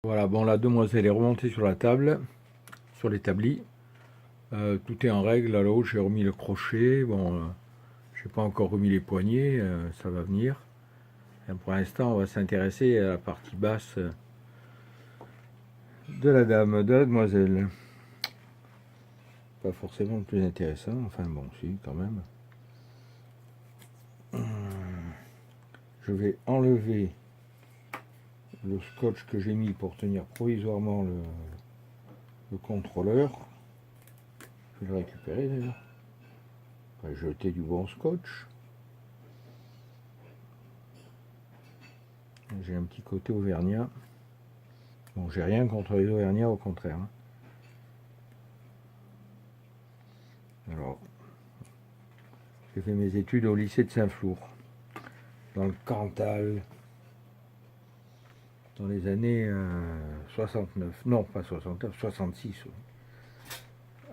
Voilà, bon, la demoiselle est remontée sur la table, sur l'établi. Tout est en règle. Là-haut, j'ai remis le crochet. Bon, j'ai pas encore remis les poignets, ça va venir. Et pour l'instant, on va s'intéresser à la partie basse de la dame, de la demoiselle. Pas forcément le plus intéressant, enfin bon, si, quand même. Je vais enlever le scotch que j'ai mis pour tenir provisoirement le contrôleur. Je vais le récupérer d'ailleurs. Je vais jeter du bon scotch. J'ai un petit côté auvergnat. Bon, j'ai rien contre les auvergnats, au contraire. Alors, j'ai fait mes études au lycée de Saint-Flour, dans le Cantal, dans les années 69. Non, pas 69, 66.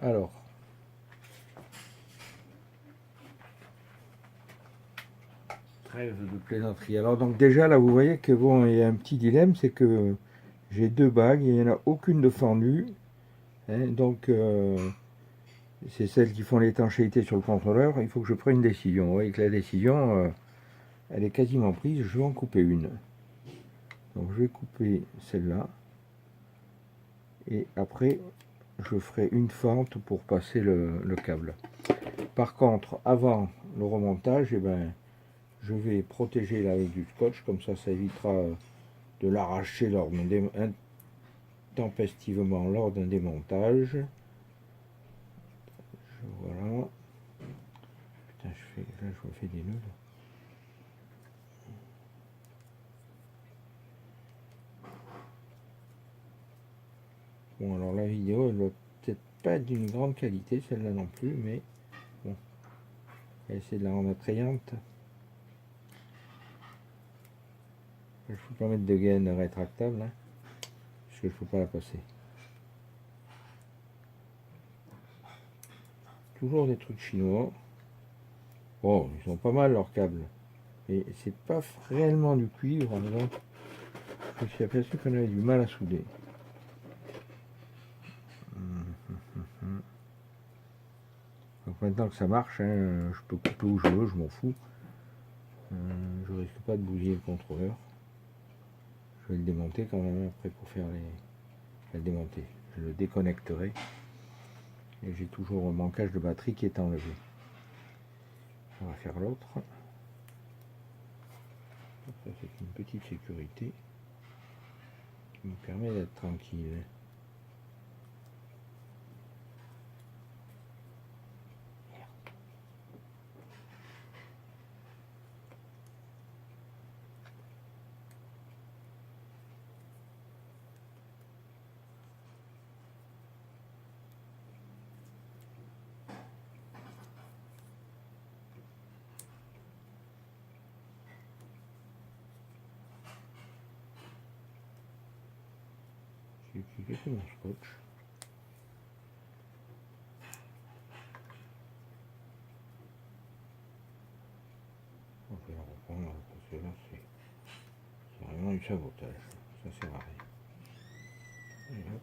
Alors, trêve de plaisanterie. Alors, donc déjà, là, vous voyez que bon, il y a un petit dilemme, c'est que j'ai deux bagues, et il n'y en a aucune de fendue. Donc, c'est celles qui font l'étanchéité sur le contrôleur. Il faut que je prenne une décision. Vous voyez que la décision, elle est quasiment prise. Je vais en couper une. Donc, je vais couper celle-là. Et après, je ferai une fente pour passer le câble. Par contre, avant le remontage, eh ben, je vais protéger là avec du scotch, comme ça évitera de l'arracher intempestivement lors d'un démontage. Voilà. Putain, là, je me fais des nœuds. Bon, alors la vidéo, elle va peut-être pas être d'une grande qualité, celle-là non plus, mais bon, je vais essayer de la rendre attrayante. Je ne peux pas mettre de gaine rétractable, hein, parce que je ne peux pas la passer. Toujours des trucs chinois. Bon, ils sont pas mal leurs câbles. Et c'est pas réellement du cuivre, donc je me suis aperçu qu'on avait du mal à souder. Donc maintenant que ça marche, hein, je peux couper où je veux, je m'en fous. Je risque pas de bousiller le contrôleur. Je vais le démonter quand même après pour faire le démonter. Je le déconnecterai. Et j'ai toujours mon cache de batterie qui est enlevé. On va faire l'autre. Ça c'est une petite sécurité qui me permet d'être tranquille. J'ai utilisé mon scotch. On va la reprendre parce que là c'est vraiment du sabotage. Ça sert à rien. Et hop.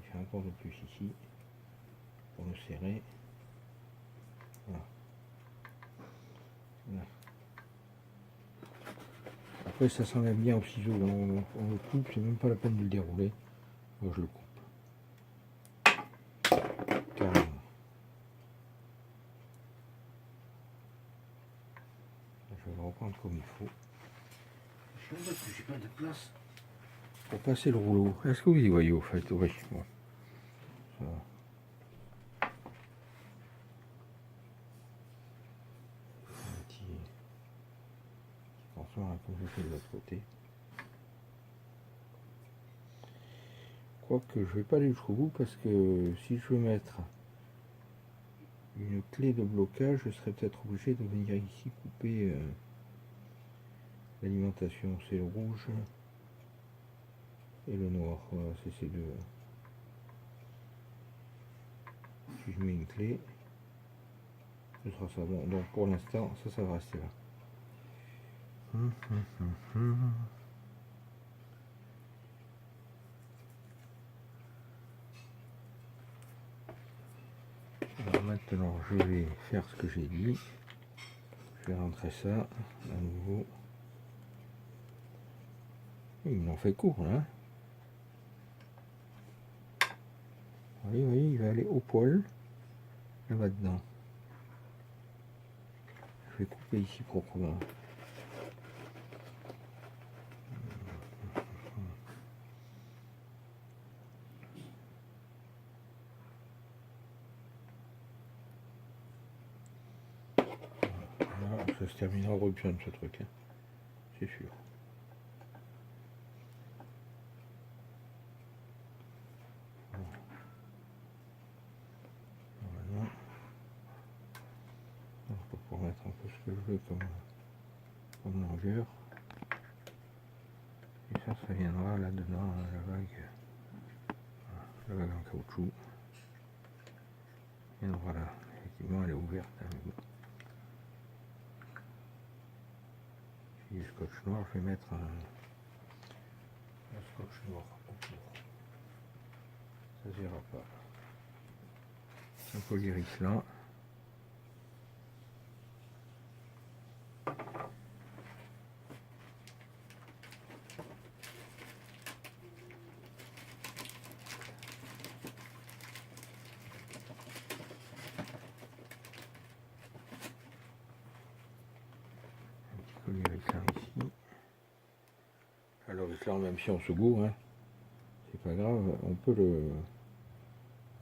Je fais encore de plus ici pour le serrer. Voilà. Voilà. Après ça s'enlève bien au ciseau, on le coupe, c'est même pas la peine de le dérouler. Moi je le coupe. Carrément. Je vais le reprendre comme il faut. Je sais pas que j'ai pas de place pour passer le rouleau. Est-ce que vous y voyez au fait? Oui, bon. Ça va. Un petit attention comme je fais de l'autre côté. Quoique je vais pas aller jusqu'au bout parce que si je veux mettre une clé de blocage, je serais peut-être obligé de venir ici couper l'alimentation. C'est le rouge et le noir. Voilà, c'est ces deux. Si je mets une clé, ce sera ça. Bon, donc pour l'instant, ça va rester là. Maintenant, je vais faire ce que j'ai dit. Je vais rentrer ça à nouveau. Il m'en fait court là. Vous voyez, il va aller au poil. Là dedans. Je vais couper ici proprement. Voilà, ça se terminera en rupture ce truc, hein. C'est sûr. Voilà. Alors, je peux pouvoir mettre un peu ce que je veux comme longueur. Et ça viendra là-dedans, la vague en caoutchouc. Et donc voilà, effectivement elle est ouverte. Hein, mais bon. Si du scotch noir, je vais mettre un scotch noir autour. Ça ne ira pas. Un polyris là. Ici. Alors l'islam, même si on se gourre, hein, c'est pas grave, on peut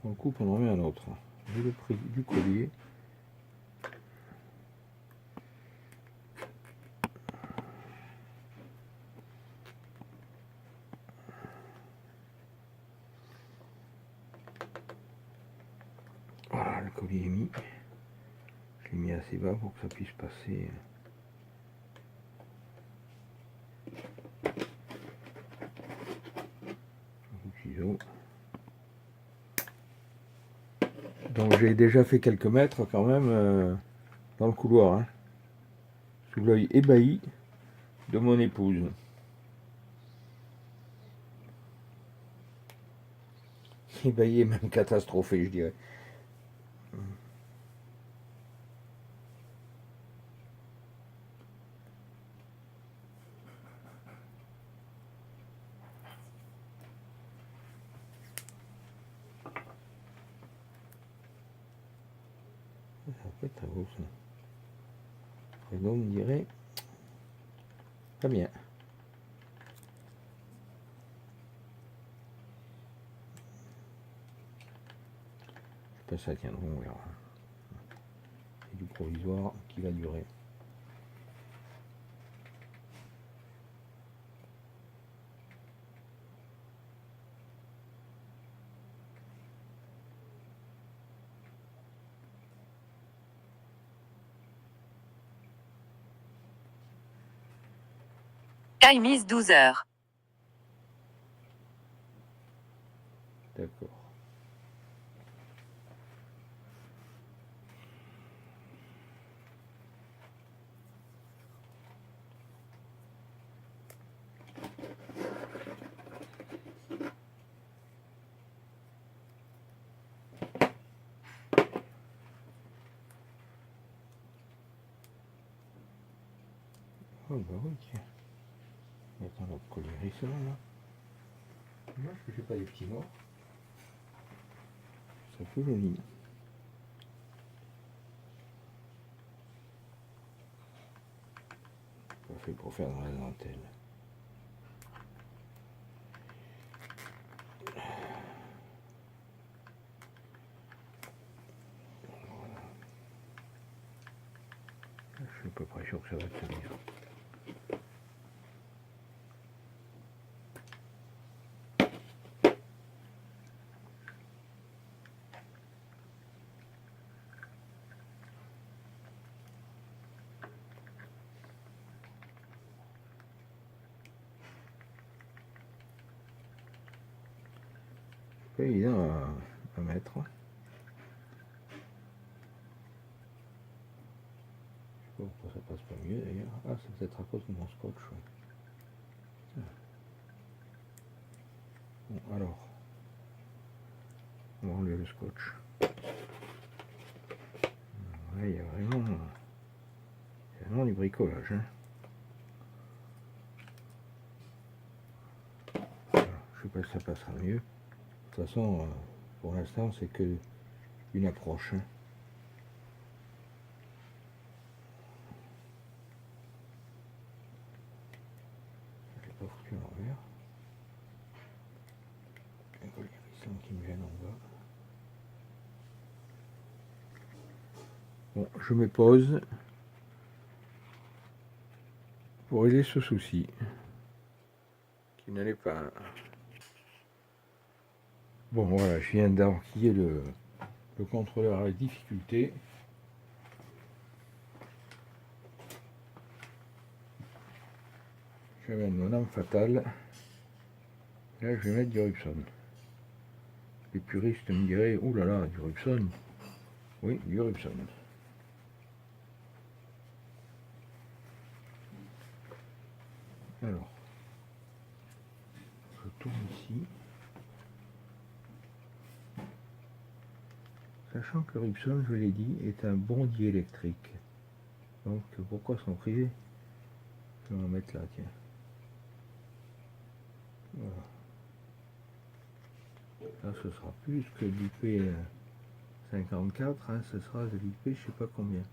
on le coupe, on en met un autre. Vu le prix du collier. Voilà, le collier est mis. Je l'ai mis assez bas pour que ça puisse passer. Donc j'ai déjà fait quelques mètres quand même dans le couloir, hein, sous l'œil ébahi de mon épouse. Ébahi et même catastrophé, je dirais. Ça peut être très beau ça. Et donc on dirait pas bien. Je sais pas si ça tiendra, on verra. C'est du provisoire qui va durer. Time is 12 heures. D'accord. Oh bah oui, tiens. Attends, notre collier ça là. Dommage que j'ai pas des petits morts. C'est un peu joli. Pas fait pour faire dans la dentelle. Voilà. Je suis à peu près sûr que ça va tenir. Pas évident à mettre. Je sais pas pourquoi ça passe pas mieux d'ailleurs. Ah, c'est peut-être à cause de mon scotch. Ouais. Bon, alors, on va enlever le scotch. Ouais, il y a vraiment du bricolage. Hein. Voilà, je sais pas si ça passera mieux. De toute façon, pour l'instant, c'est que une approche. Hein. Je l'ai pas foutu à l'envers. Il y a l'hérisson qui me gêne en bas. Bon, je me pose pour régler ce souci qui n'allait pas. Bon, voilà, je viens d'enquiller le contrôleur avec difficulté. Je vais mettre mon arme fatale. Là, je vais mettre du Rubson. Les puristes me diraient, oh là là, du Rubson. Oui, du Rubson. Alors, je tourne ici. Sachant que Rubson, je l'ai dit, est un bon diélectrique. Donc, pourquoi s'en priver? Je vais en mettre là, tiens. Voilà. Là, ce sera plus que l'IP 54, hein, ce sera de l'IP je sais pas combien.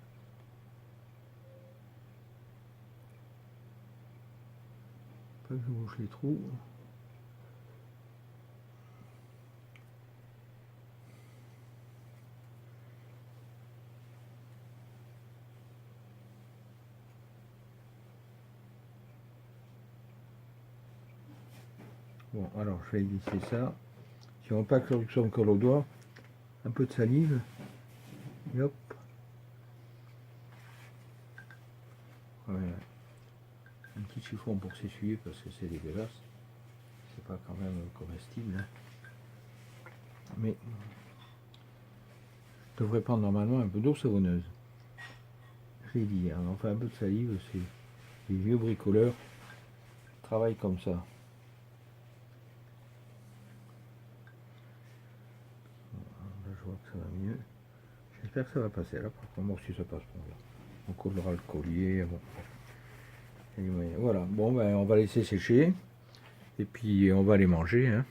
Pas que je bouge les trous. Bon, alors je vais lisser ça. Si on pas que le Rubson colle au doigt, un peu de salive. Et hop. Ouais, un petit chiffon pour s'essuyer parce que c'est dégueulasse. C'est pas quand même comestible. Hein. Mais je devrais prendre normalement un peu d'eau savonneuse. J'ai dit, hein, enfin un peu de salive, c'est les vieux bricoleurs travaillent comme ça. Là, je vois que ça va mieux. J'espère que ça va passer là, par contre, bon, si ça passe, bon, là. On collera le collier. Bon. Voilà, bon, ben, on va laisser sécher et puis on va les manger. Hein.